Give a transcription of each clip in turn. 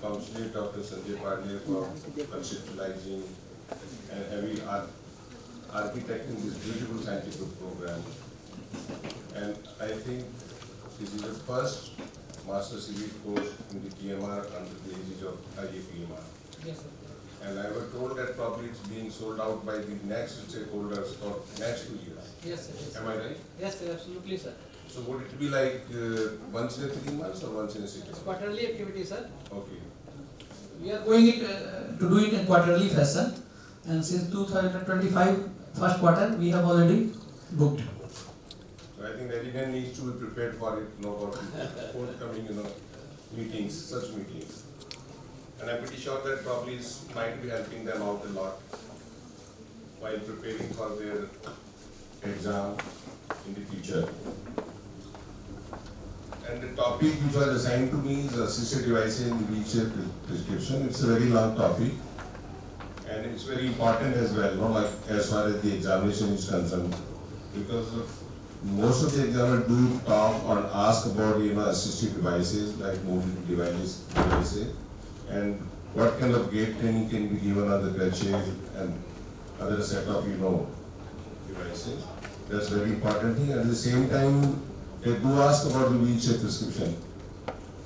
congratulate Dr. Sanjay Pandey for conceptualizing and heavy architecting this beautiful scientific program. And I think this is the first Master Civil course in the PMR under the aegis of IAPMR. Yes, sir. And I was told that probably it's being sold out by the next stakeholders for next 2 years. Yes, sir. Yes, Am I right? yes, sir, absolutely, sir. So would it be like once in 3 months or once in 6 It's months? quarterly activity, sir. Okay. We are going to do it in quarterly fashion, and since 2025 first quarter we have already booked. So I think the resident needs to be prepared for it, no for forthcoming, meetings, such meetings. And I'm pretty sure that probably might be helping them out a lot while preparing for their exam in the future. And the topic which was assigned to me is assisted devices in wheelchair prescription. It's a very long topic and it's very important as well, like as far as the examination is concerned, because most of the examiners do talk or ask about assistive devices like mobility devices and what kind of gait training can be given on the crutches and other set of devices. That's very important thing. At the same time, they do ask about the wheelchair prescription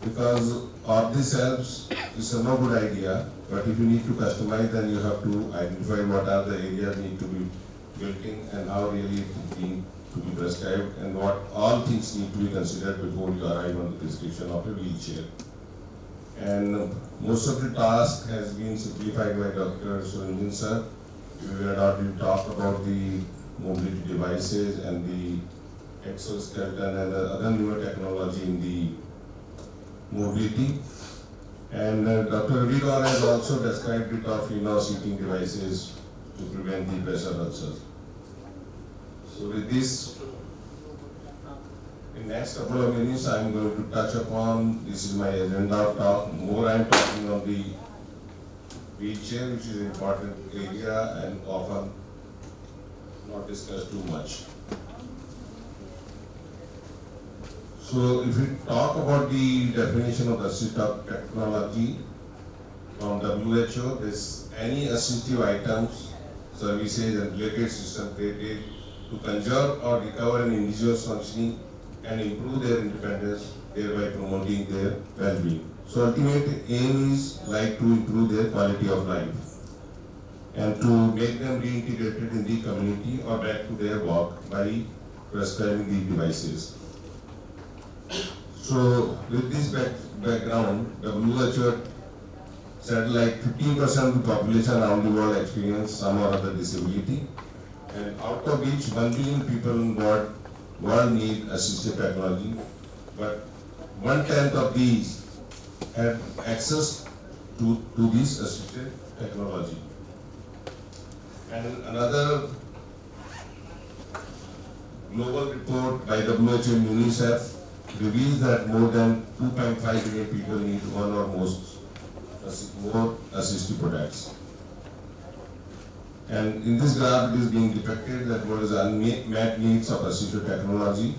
because all this helps is a no good idea. But if you need to customize, then you have to identify what are the areas need to be built in and how really it is being to be prescribed and what all things need to be considered before you arrive on the prescription of a wheelchair. And most of the task has been simplified by Dr. Sunjin sir. We were not to talk about the mobility devices and the exoskeleton and the other newer technology in the mobility. And Dr. Yadav has also described a bit of seating devices to prevent the pressure ulcers. So with this, in next couple of minutes, I am going to touch upon, this is my agenda of talk, more I am talking on the wheelchair, which is an important area and often not discussed too much. So if we talk about the definition of assistive technology from WHO, this any assistive items, services and related systems created to conserve or recover an individual's functioning and improve their independence, thereby promoting their well-being. So ultimate aim is like to improve their quality of life and to make them reintegrated in the community or back to their work by prescribing the devices. So with this background, WHO said like 15% of the population around the world experience some or other disability, and out of which 1 billion people in the world need assistive technology, but 1/10 of these have access to this assistive technology. And another global report by WHO and UNICEF reveals that more than 2.5 billion people need one or more assistive products. And in this graph, it is being depicted that what is unmet needs of assistive technology.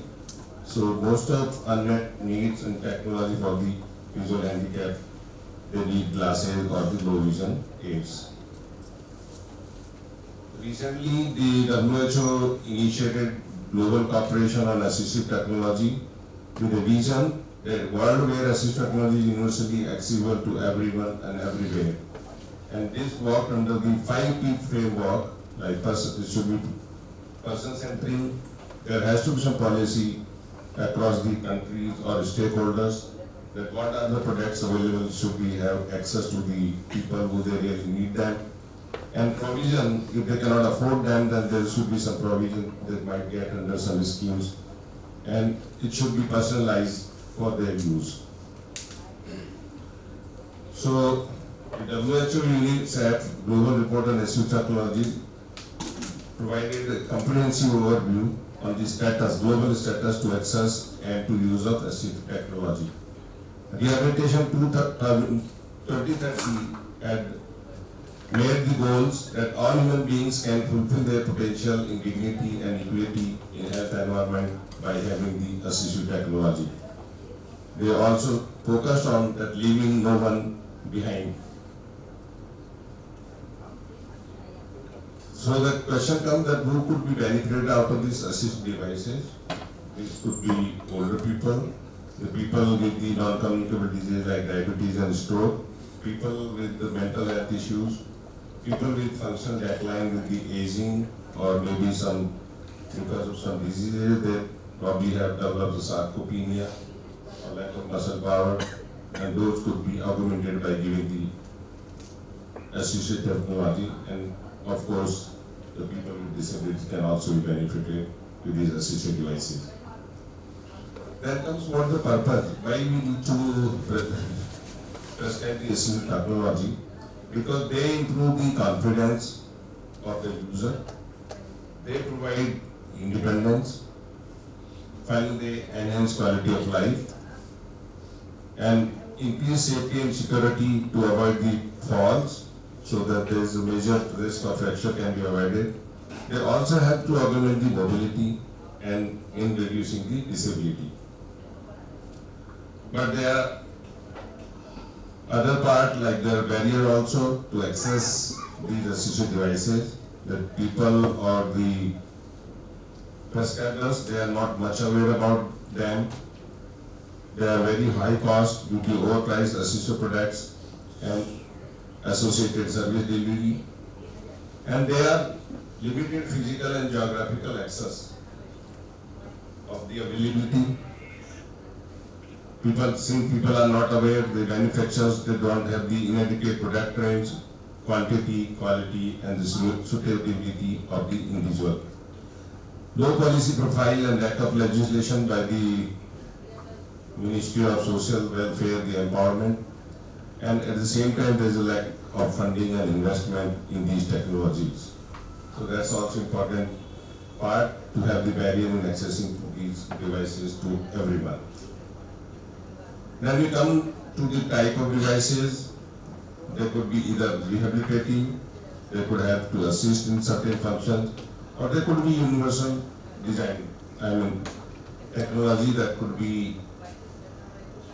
So most of unmet needs and technology for the visual handicap, they need glasses or the low vision aids. Recently, the WHO initiated global cooperation on assistive technology with a vision that world where assistive technology is universally accessible to everyone and everywhere. And this worked under the 5P framework, like it should be person-centering. There has to be some policy across the countries or stakeholders that what are the products available should we have access to the people who they really need them. And provision, if they cannot afford them, then there should be some provision that might get under some schemes. And it should be personalized for their use. So, the WHO UNICEF Global Report on Assistive Technology provided a comprehensive overview on the status, global status to access and to use of assistive technology. Rehabilitation 2030 had made the goals that all human beings can fulfill their potential in dignity and equality in health environment by having the assistive technology. They also focused on that leaving no one behind. So the question comes that who could be benefited out of these assistive devices? This could be older people, the people with the non-communicable disease like diabetes and stroke, people with the mental health issues, people with functional decline with the aging, or maybe some, because of some diseases, they probably have developed sarcopenia or lack of muscle power, and those could be augmented by giving the assisted technology. And of course, the people with disabilities can also be benefited with these assisted devices. Then comes what the purpose, why we need to prescribe the assistive technology, because they improve the confidence of the user, they provide independence, finally they enhance quality of life, and increase safety and security to avoid the falls, so that there is a major risk of fracture can be avoided. They also help to augment the mobility and in reducing the disability. But there are other part, like the barrier also to access these assistive devices, that people or the prescribers, they are not much aware about them. They are very high cost due to overpriced assistive products and associated service delivery, and they are limited physical and geographical access of the availability. People are not aware, the manufacturers, they don't have the inadequate product range, quantity, quality, and the suitability of the individual. Low policy profile and lack of legislation by the Ministry of Social Welfare, the empowerment, and at the same time there is a lack of funding and investment in these technologies. So that's also important part, to have the barrier in accessing these devices to everyone. Then we come to the type of devices. They could be either rehabilitative, they could have to assist in certain functions, or they could be universal design. Technology that could be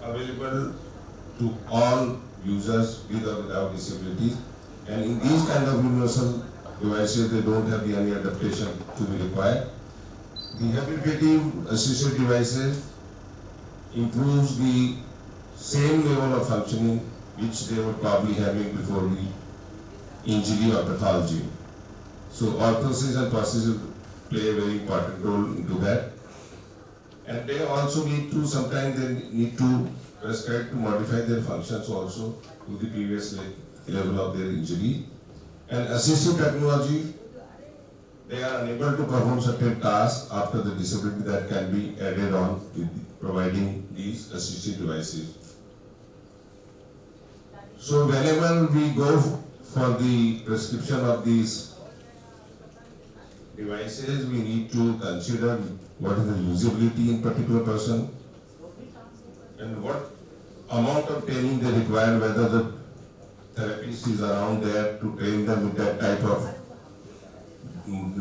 available to all users with or without disabilities. And in these kind of universal devices, they don't have any adaptation to be required. Rehabilitative assisted devices improves the same level of functioning which they were probably having before the injury or pathology. So orthosis and prosthesis play a very important role into that. And they also need to, sometimes they need to prescribe to modify their functions also to the previous level of their injury. And assistive technology, they are unable to perform certain tasks after the disability that can be added on with providing these assistive devices. So whenever we go for the prescription of these devices, we need to consider what is the usability in particular person and what amount of training they require, whether the therapist is around there to train them with that type of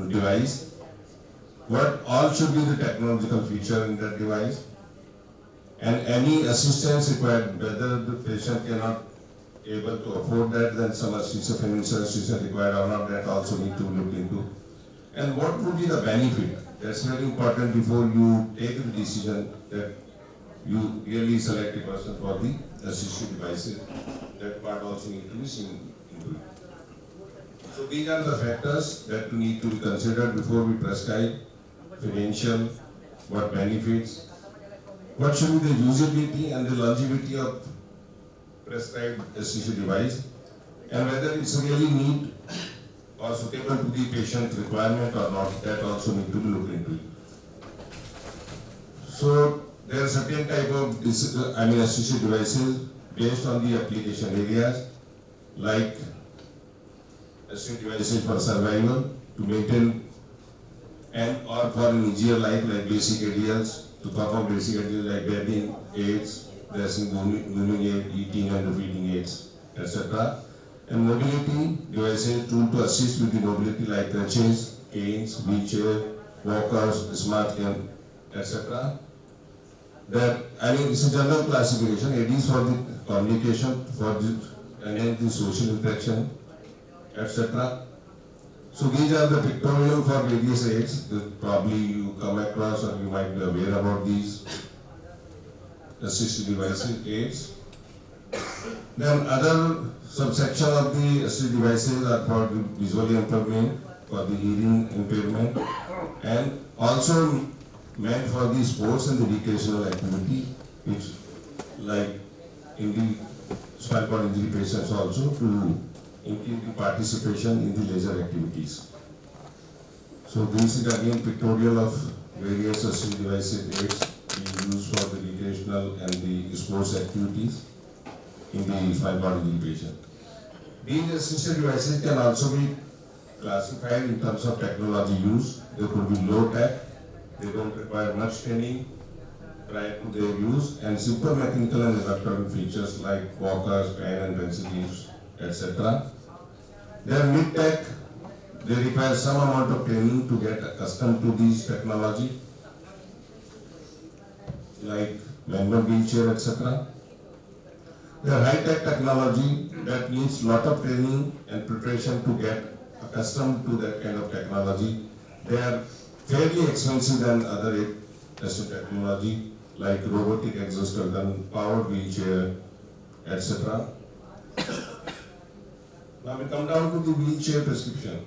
device, what all should be the technological feature in that device, and any assistance required, whether the patient cannot able to afford that, then some assistance, financial assistance required or not, that also need to look into. And what would be the benefit? That's very important before you take the decision that you really select a person for the assistive devices. That part also need to be seen into it. So these are the factors that need to be considered before we prescribe. Financial, what benefits, what should be the usability and the longevity of prescribed assistive device, and whether it's really need or suitable to the patient requirement or not, that also need to be looked into it. So there are certain type of assistive devices based on the application areas, like assistive devices for survival, to maintain and or for an easier life, like basic ADLs, to perform basic ADLs like bedding, aids, dressing, grooming aid, eating and feeding aids, etc. And mobility devices to assist with the mobility like crutches, canes, wheelchair, walkers, smartphone, etc. That it's a general classification. ADs for the communication, for the enhance the social interaction, etc. So these are the pictorial for various aids that probably you come across or you might be aware about these assistive devices aids. Then other subsection of the assistive devices are for the visually impairment, for the hearing impairment, and also meant for the sports and the recreational activity, which like in the spinal cord injury patients also to increase the participation in the leisure activities. So this is again pictorial of various assistive devices aids being used for the recreational and the sports activities in the spinal cord injury patient. These assistive devices can also be classified in terms of technology use. They could be low tech, they don't require much training prior to their use, and simple mechanical and electronic features like walkers, pen and pencil leaves, etc. They are mid-tech, they require some amount of training to get accustomed to these technology, like manual wheelchair, etc. They are high-tech technology that needs lot of training and preparation to get accustomed to that kind of technology. They are fairly expensive than other assistive technology like robotic exoskeleton, powered wheelchair, etc. Now we come down to the wheelchair prescription.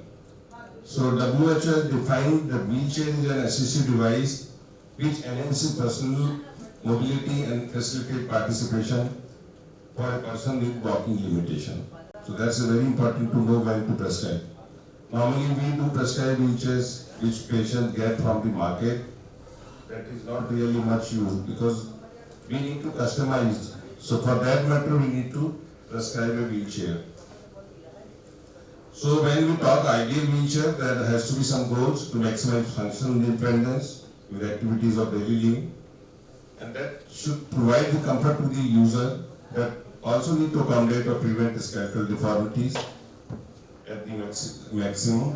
So WHO has defined the wheelchair is an assistive device which enhances personal mobility and facilitate participation for a person with walking limitation. So that's very important to know when to prescribe. Normally we do prescribe wheelchairs which patients get from the market. That is not really much used because we need to customize. So for that matter we need to prescribe a wheelchair. So when we talk ideal wheelchair, there has to be some goals to maximize functional independence with activities of daily living, and that should provide the comfort to the user, that also need to accommodate or prevent skeletal deformities at the maximum,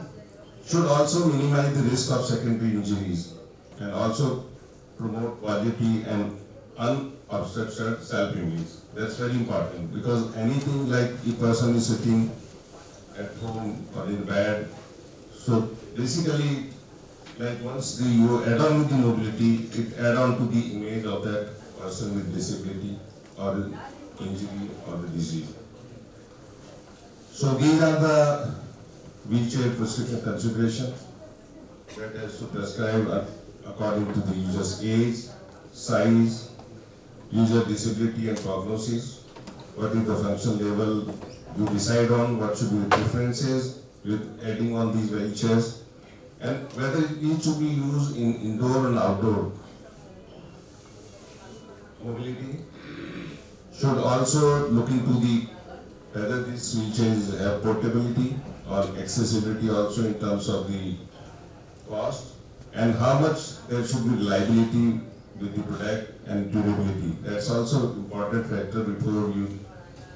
should also minimize the risk of secondary injuries, and also promote quality and unobstructed self-image. That's very important because anything like a person is sitting at home or in bed, so basically like once you add on with the mobility, it add on to the image of that person with disability or injury or the disease. So these are the wheelchair prescription considerations that has to prescribe according to the user's age, size, user disability and prognosis, what is the functional level you decide on, what should be the preferences with adding on these wheelchairs, and whether it needs to be used in indoor and outdoor mobility. Should also look into the whether these wheelchairs have portability or accessibility also in terms of the cost, and how much there should be reliability with the product and durability. That's also important factor before you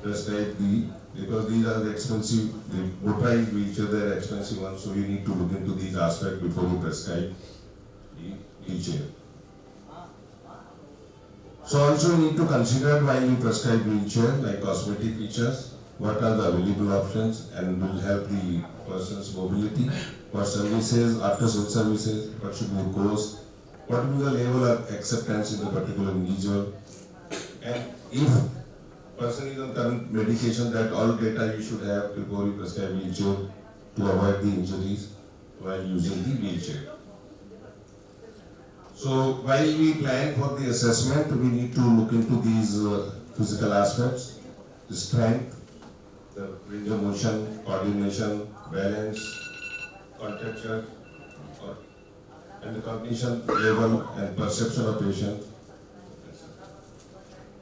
prescribe because these are the expensive, the motorized wheelchair, they are expensive ones, so you need to look into these aspects before you prescribe the wheelchair. So also you need to consider while you prescribe wheelchair, like cosmetic features, what are the available options and will help the person's mobility, what services, after such services, what should be the cost, what will be the level of acceptance in the particular individual, and if person is on current medication, that all data you should have before you prescribe wheelchair to avoid the injuries while using the wheelchair. So while we plan for the assessment, we need to look into these physical aspects, the strength, the range of motion, coordination, balance, contexture, and the cognition level and perception of patient.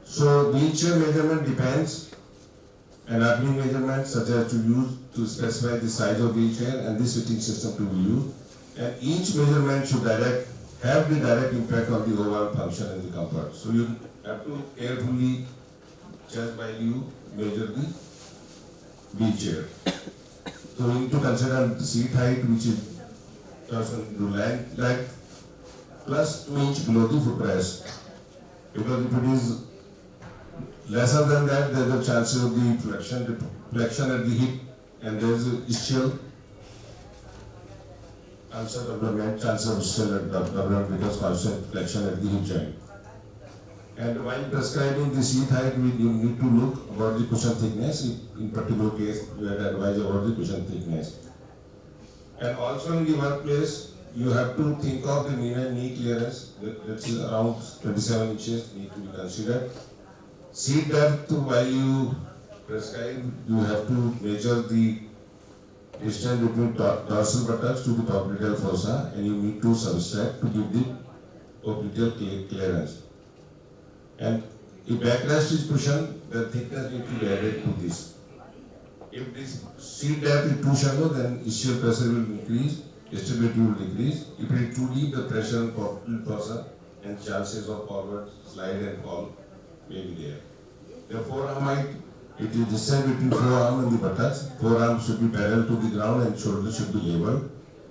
So wheelchair measurement depends, anatomy measurements such as to use to specify the size of wheelchair and the sitting system to be used, and each measurement should have the direct impact on the overall function and the comfort. So you have to carefully just while you measure the wheelchair. So we need to consider the seat height, which is person to leg plus 2 inches below the footrest. Because if it is Lesser than that, there is a chance of the flexion at the hip, and there is a ischial ulcer development, chance of ischial development because constant flexion at the hip joint. And while prescribing the seat height, you need to look about the cushion thickness. In particular case, we had advised about the cushion thickness. And also in the workplace, you have to think of the knee clearance, that is around 27 inches, need to be considered. Seat depth, while you prescribe, you have to measure the distance between dorsal buttocks to the popliteal fossa, and you need to subtract to give the popliteal clearance. And if backrest is cushioned, the thickness needs to be added to this. If this seat depth is too shallow, then ischial pressure will increase, stability will decrease. If it is too deep, the pressure on popliteal fossa and chances of forward slide and fall may be there. The forearm height, it is distance between forearm and the buttocks. Forearm should be parallel to the ground and shoulder should be level.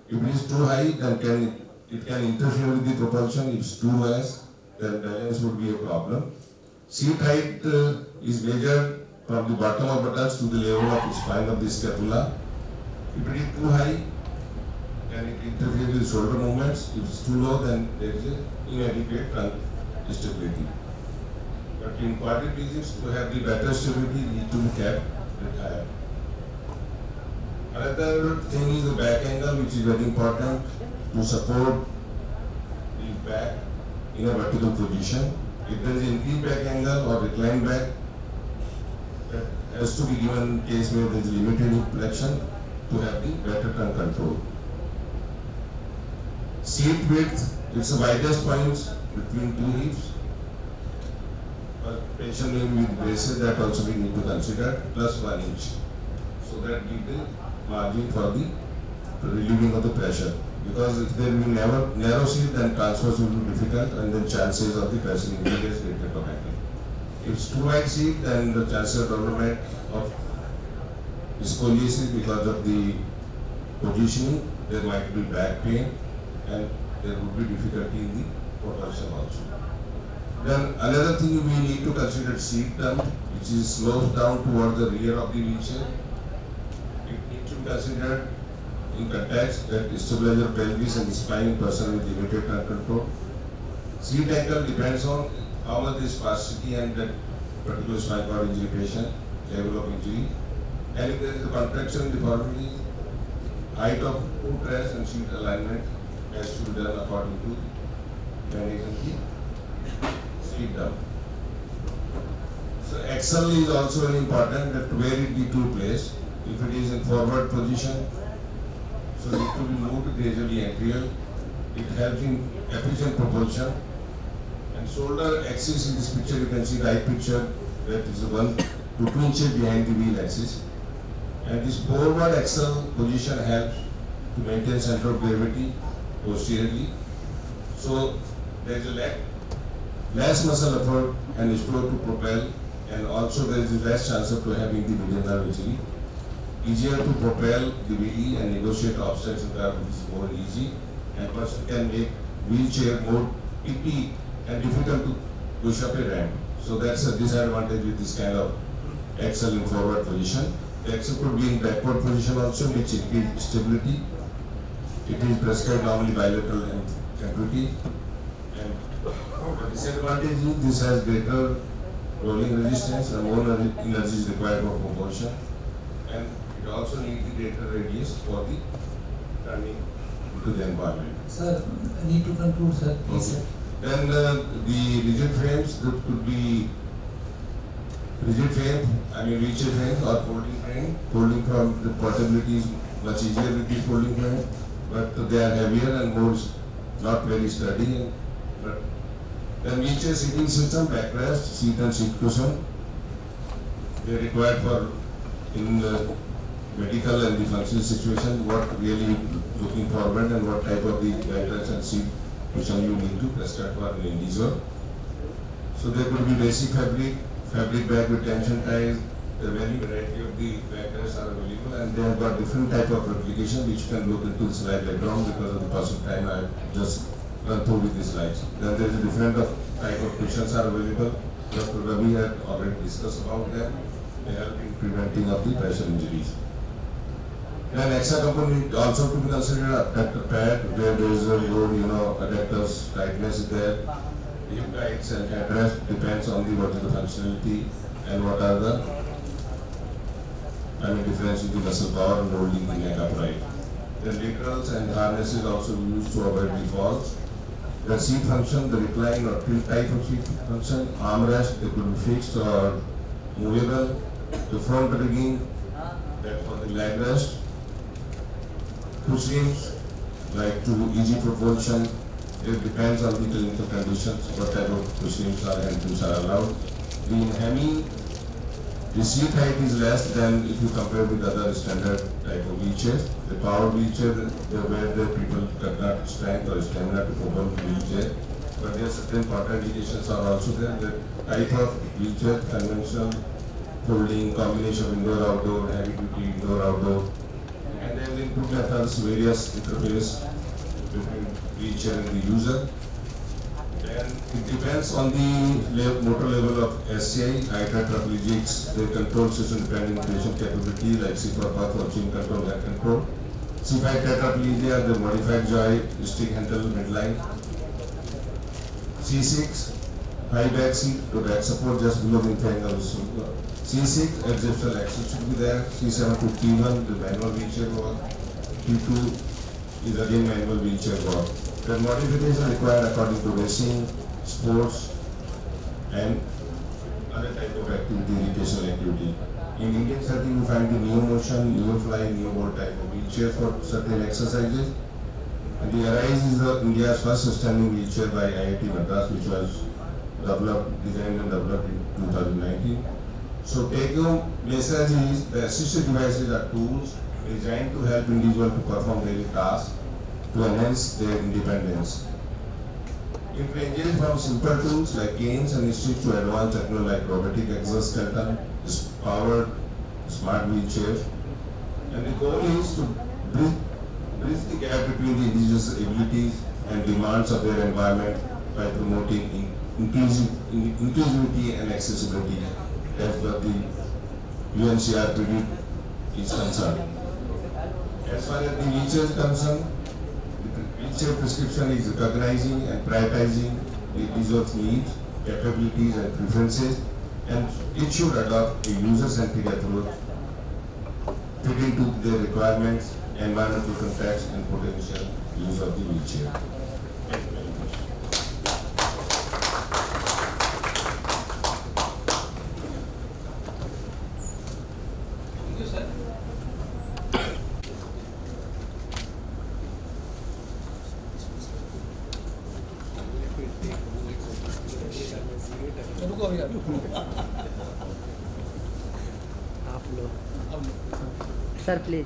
If it is too high, then it can interfere with the propulsion. If it's too less, then balance would be a problem. Seat height is measured from the bottom of buttocks to the level of the spine of the scapula. If it is too high, then it interferes with shoulder movements. If it's too low, then there is an inadequate trunk stability. But in quadriplegics, to have the better stability, need to be kept higher. Another thing is the back angle, which is very important to support the back in a vertical position. If there is increased back angle or reclined back, that has to be given in case where there is limited hip flexion to have the better trunk control. Seat width, it's the widest points between two hips. Patient will be with braces, that also we need to consider, plus 1 inch. So that gives the margin for the relieving of the pressure. Because if there will be narrow seat, then transfers will be difficult, and then chances of the pressure increase greater to happen. If it's too wide seat, then the chances of development of scoliosis because of the positioning, there might be back pain, and there would be difficulty in the propulsion also. Then another thing we need to consider seat turn, which is slopes down toward the rear of the wheelchair. It needs to be considered in context that stabilize your pelvis and the spine in person with limited trunk control. Seat angle depends on how much is spasticity and that particular spine cord injury patient, level of injury. And if there is a contraction deformity, height of footrest and seat alignment has to be done according to managing the seat down. So axle is also very important, that where it be to place. If it is in forward position, so it to be moved gradually anterior. It helps in efficient propulsion. And shoulder axis in this picture, you can see right picture, that is 1 to 2 inches behind the wheel axis. And this forward axle position helps to maintain center of gravity posteriorly. So there is a less muscle effort and slow to propel, and also there is less chance of having the median nerve injury. Easier to propel the wheelie and negotiate obstruction curve is more easy, and person can make wheelchair more picky and difficult to push up a ramp. So that's a disadvantage with this kind of axle in forward position. The axle could be in backward position also, which increases stability. It is prescribed normally bilateral amputee. And the disadvantage is this has greater rolling resistance and more energy is required for propulsion. And it also needs the greater radius for the turning into the environment. Sir, I need to conclude, sir. Please, Okay. sir. Then the rigid frames, that could be rigid frame, wheelchair frame or folding frame. Folding from the portability is much easier with these folding frame, but they are heavier and more not very sturdy. But then wheelchair seating system, backrest, seat and seat cushion, they are required for in the medical and the functional situation, what really looking forward and what type of the backrest and seat cushion you need to prescribe for an individual. So there could be basic fabric bag with tension ties. The very variety of the backrests are available, and they have got different type of application which you can look into the slide later on. Because of the cost of time, I just run through with the slides. Then there is a different type of cushions are available. Dr. Ravi had already discussed about them. They help in preventing of the pressure injuries. Then extra component also to be considered adductor pad, where there is a load, adductors tightness is there. Hip guides and headrest depends on what is the functionality and what are the difference in the muscle power and holding the neck upright. The laterals and harnesses also used to avoid the falls. The seat function, the recline or tilt type of seat function, armrest, they could be fixed or movable. The front rigging, that for the leg rest. Pushings, like to easy propulsion, it depends on the clinical conditions, what type of pushings and tools are allowed. In Hemi, the seat height is less than if you compare with other standard type of wheelchairs. The powered wheelchair, where the people cannot strength or stamina to propel the wheelchair. But there are certain contraindications are also there. The type of wheelchair, conventional, folding, combination indoor-outdoor, heavy-duty indoor-outdoor. And there is input methods, various interface between wheelchair and the user. And it depends on the motor level of SCI, tetraplegics, the control system depending on patient capability like C4 path or chin control, neck control. C5 tetraplegia, the modified joy, stick handle, midline. C6, high back seat, to back support just below the triangle. C6, adjustable axis should be there. C7 to T1, the manual wheelchair walk. T2 is again manual wheelchair walk. The modification required according to racing, sports, and other type of activity, recreational activity. In Indian setting, you find the neo motion, neo fly, neo bolt type of wheelchair for certain exercises. And the AIIMS is India's first standing wheelchair by IIT Madras, which was designed and developed in 2019. So take-home message is the assistive devices are tools designed to help individuals to perform daily tasks to enhance their independence. It ranges from simple tools like canes and sticks to advanced technology like robotic exoskeleton, powered smart wheelchairs. And the goal is to bridge the gap between the individual's abilities and demands of their environment by promoting inclusivity and accessibility as what the UNCRPD is concerned. As far as the wheelchair is concerned, wheelchair prescription is recognizing and prioritizing the individual's needs, capabilities and preferences, and it should adopt a user-centric approach fitting to their requirements, environmental context and potential use of the wheelchair. Thank you very much. Thank you, sir. आप लोग sir please